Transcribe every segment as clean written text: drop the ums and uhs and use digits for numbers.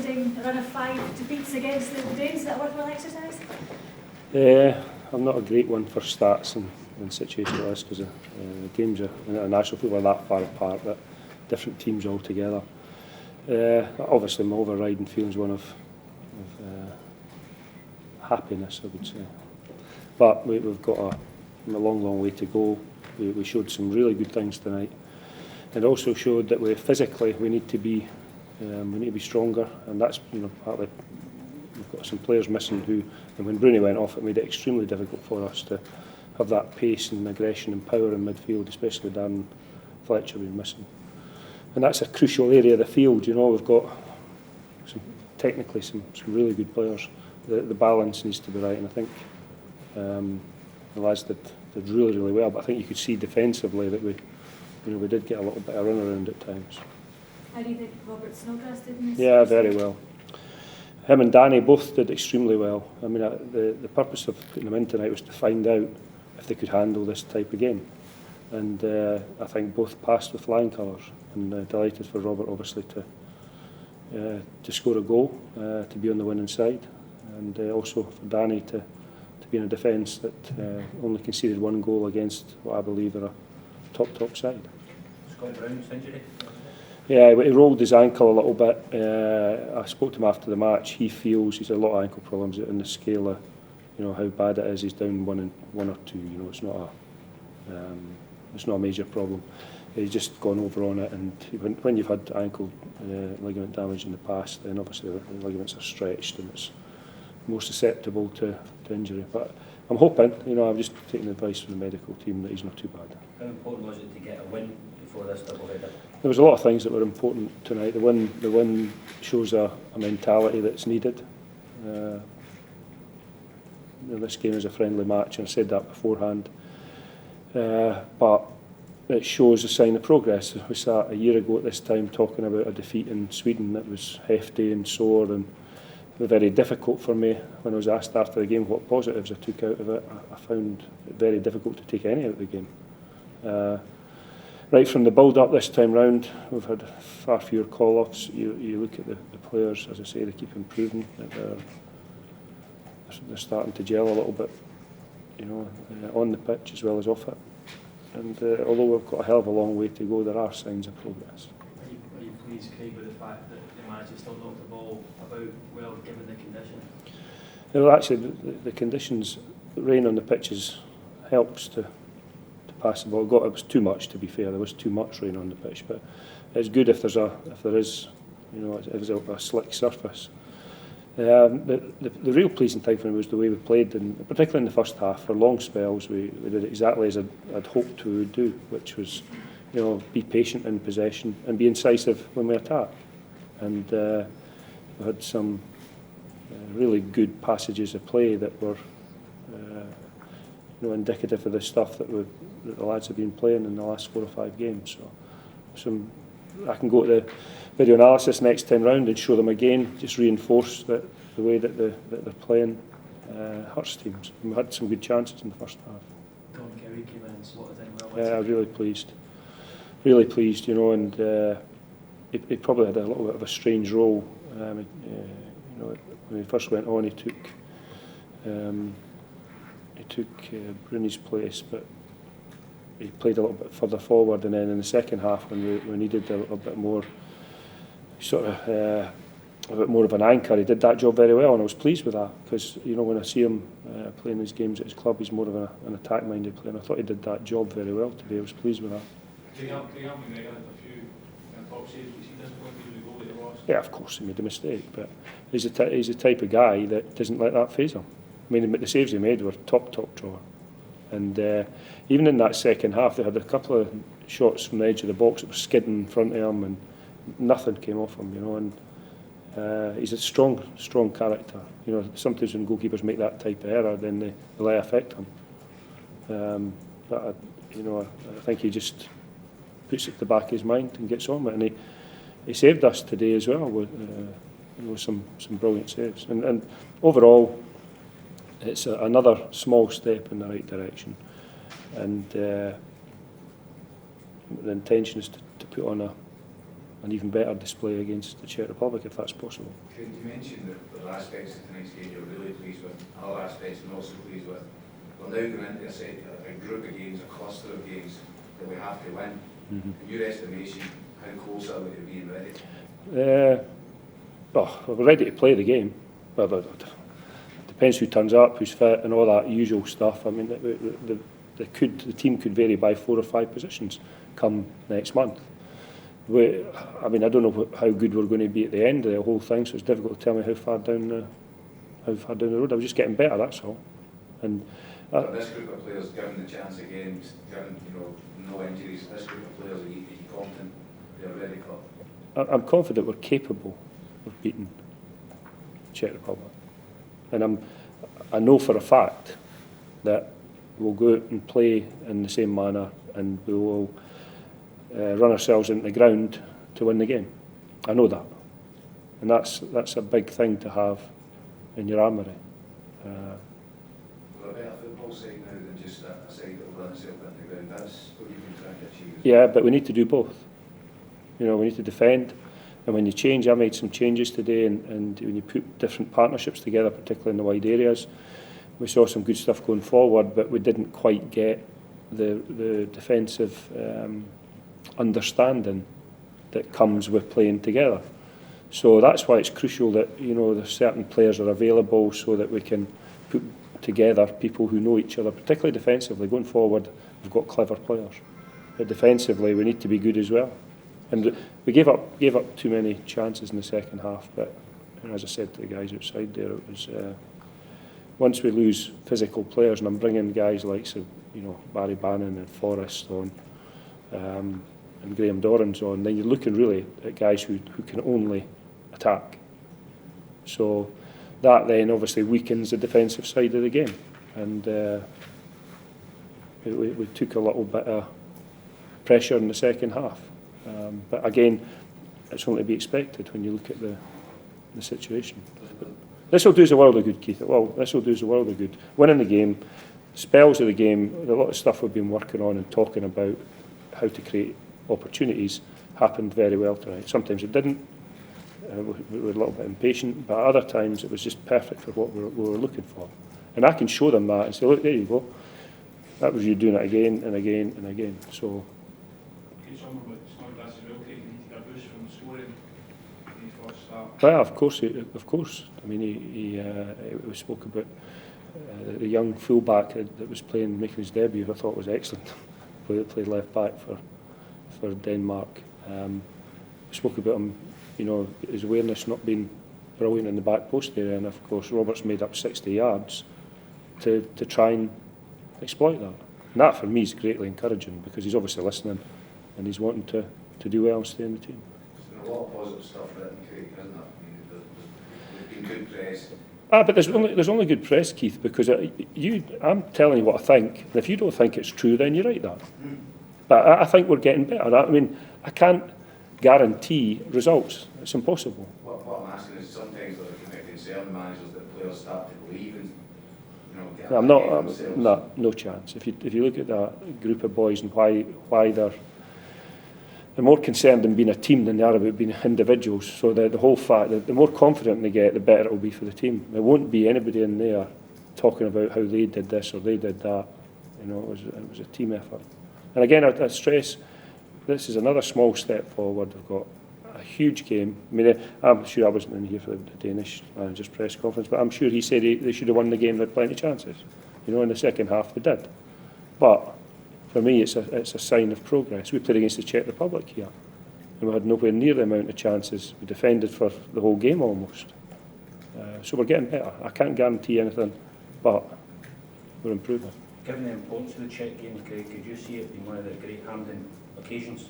impending run of 5 defeats against the Danes? Is that a worthwhile exercise? I'm not a great one for stats in situations like this because games are international football are that far apart that different teams altogether. Obviously, my overriding feeling is one of happiness, I would say. But we've got a long way to go. We showed some really good things tonight, and also showed that physically we need to be stronger, and that's partly we've got some players missing and when Bruni went off, it made it extremely difficult for us to have that pace and aggression and power in midfield, especially Darren Fletcher being missing. And that's a crucial area of the field. We've got technically some really good players. The balance needs to be right, and I think the lads did really well. But I think you could see defensively that we did get a little bit of runaround at times. How do you think Robert Snodgrass did in this? Yeah, very well. Him and Danny both did extremely well. I mean, the purpose of putting them in tonight was to find out if they could handle this type of game. And I think both passed with flying colours. And delighted for Robert, obviously, to score a goal, to be on the winning side. And also for Danny to be in a defence that only conceded 1 goal against what I believe are a top side. Scott Brown's injury? Yeah, he rolled his ankle a little bit. I spoke to him after the match. He feels he's had a lot of ankle problems in the scale of how bad it is. He's down one or two. It's not a major problem. He's just gone over on it, and when you've had ankle ligament damage in the past, then obviously the ligaments are stretched and it's more susceptible to injury. But I'm hoping, I've just taken advice from the medical team that he's not too bad. How important was it to get a win before this doubleheader? There was a lot of things that were important tonight. The win shows a mentality that's needed. This game is a friendly match, and I said that beforehand. But it shows a sign of progress. We sat a year ago at this time talking about a defeat in Sweden that was hefty and sore and very difficult for me. When I was asked after the game what positives I took out of it, I found it very difficult to take any out of the game. Right from the build-up this time round, we've had far fewer call-offs. You look at the players, as I say, they keep improving. They're starting to gel a little bit, on the pitch as well as off it. And although we've got a hell of a long way to go, there are signs of progress. Are you pleased, Craig, with the fact that the manager still knocked the ball about well, given the condition? Well, actually, the conditions, the rain on the pitches helps to pass the ball. It was too much, to be fair. There was too much rain on the pitch, but it's good if there is a slick surface. The real pleasing thing for me was the way we played, and particularly in the first half. For long spells, we did exactly as I'd hoped we would do, which was, be patient in possession and be incisive when we attack. And we had some really good passages of play that were, indicative of the stuff that the lads have been playing in the last 4 or 5 games. So I can go to the video analysis next time round and show them again, just reinforce that the way that they're playing hurts teams. And we had some good chances in the first half. Don Kerry came in and slotted in well. Yeah, really pleased, and he probably had a little bit of a strange role. When he first went on, he took Bruni's place, but he played a little bit further forward, and then in the second half, when we needed a little bit more, a bit more of an anchor, he did that job very well, and I was pleased with that because when I see him playing these games at his club, he's more of an attack-minded player, and I thought he did that job very well today. I was pleased with that. Yeah, of course he made a mistake, but he's the type of guy that doesn't let that faze him. I mean, the saves he made were top drawer. And even in that second half, they had a couple of shots from the edge of the box that were skidding in front of him, and nothing came off him, And he's a strong character. Sometimes when goalkeepers make that type of error, then they let it affect him. But I think he just puts it at the back of his mind and gets on with it. And he saved us today as well with some brilliant saves. And overall, it's another small step in the right direction, and the intention is to put on an even better display against the Czech Republic if that's possible. Could you mention that there are aspects of tonight's game you're really pleased with, other aspects you're not so pleased with? We're now going into a group of games, a cluster of games that we have to win. In your estimation, how close are we to being ready? Well, we're ready to play the game. Well, it depends who turns up, who's fit, and all that usual stuff. I mean, the team could vary by 4 or 5 positions come next month. I mean, I don't know how good we're going to be at the end of the whole thing, so it's difficult to tell me how far down the road. I was just getting better, that's all. And But this group of players, given the chance of games, given no injuries, this group of players, are you confident they're ready for? I'm confident we're capable of beating Czech Republic, and I know for a fact that we'll go out and play in the same manner, and we will run ourselves into the ground to win the game. I know that, and that's a big thing to have in your armoury. We're a better football side now than just a side that will run itself into the ground. That's what you've been trying to achieve. Yeah, but we need to do both. We need to defend, and when you change, I made some changes today, and when you put different partnerships together, particularly in the wide areas, we saw some good stuff going forward, but we didn't quite get the defensive understanding that comes with playing together. So that's why it's crucial that there's certain players are available so that we can put together people who know each other, particularly defensively. Going forward, we've got clever players, but defensively we need to be good as well. And we gave up too many chances in the second half. But as I said to the guys outside there, it was once we lose physical players, and I'm bringing guys like Barry Bannon and Forrest on, and Graham Dorrans on, then you're looking really at guys who can only attack. So that then obviously weakens the defensive side of the game, and we took a little bit of pressure in the second half. But again, it's only to be expected when you look at the situation. This will do us a world of good, Keith. Well, this will do us a world of good. Winning the game, spells of the game, a lot of stuff we've been working on and talking about how to create opportunities happened very well tonight. Sometimes it didn't. We were a little bit impatient, but other times it was just perfect for what we were looking for. And I can show them that and say, look, there you go. That was you doing it again and again and again. So. Well, of course. I mean, we spoke about the young fullback that was making his debut. I thought was excellent. Played left back for Denmark. We spoke about him, his awareness not being brilliant in the back post area, and of course Roberts made up 60 yards to try and exploit that. And that for me is greatly encouraging because he's obviously listening and he's wanting to do well and stay in the team. There's been a lot of positive stuff written, Craig, hasn't there? There's been good press. But there's only good press, Keith, because I'm telling you what I think, and if you don't think it's true, then you write that. But I think we're getting better. I mean, I can't guarantee results. It's impossible. What I'm asking is sometimes there can be concerned managers that players start to believe in, get No, no chance. If you look at that group of boys and why they're more concerned than being a team than they are about being individuals. So the whole fact that the more confident they get, the better it will be for the team. There won't be anybody in there talking about how they did this or they did that. It was a team effort. And again, I stress, this is another small step forward. We've got a huge game. I mean, I'm sure I wasn't in here for the Danish manager's press conference, but I'm sure he said they should have won the game. They had plenty of chances. In the second half they did. But for me, it's a sign of progress. We played against the Czech Republic here, and we had nowhere near the amount of chances. We defended for the whole game almost. So we're getting better. I can't guarantee anything, but we're improving. Given the importance of the Czech game, Craig, could you see it being one of the great Hampden occasions?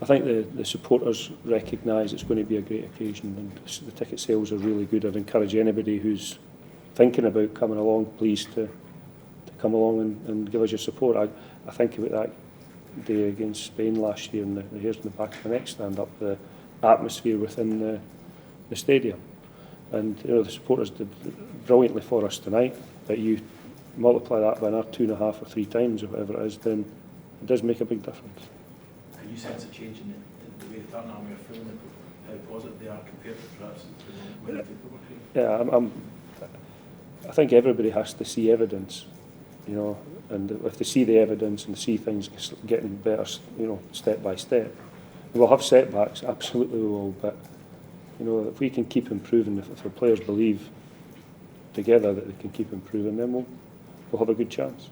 I think the supporters recognise it's going to be a great occasion, and the ticket sales are really good. I'd encourage anybody who's thinking about coming along, please to come along and give us your support. I think about that day against Spain last year, and the hairs in the back of my neck stand up, the atmosphere within the stadium. And the supporters did brilliantly for us tonight, but you multiply that by another 2.5 or 3 times or whatever it is, then it does make a big difference. Can you sense a change in the way Tartan Army are feeling, how positive they are compared to perhaps when they took over here? Yeah, I think everybody has to see evidence, you know, and if they see the evidence and see things getting better, you know, step by step. We'll have setbacks, absolutely we will, but, you know, if we can keep improving, if the players believe together that they can keep improving, then we'll have a good chance.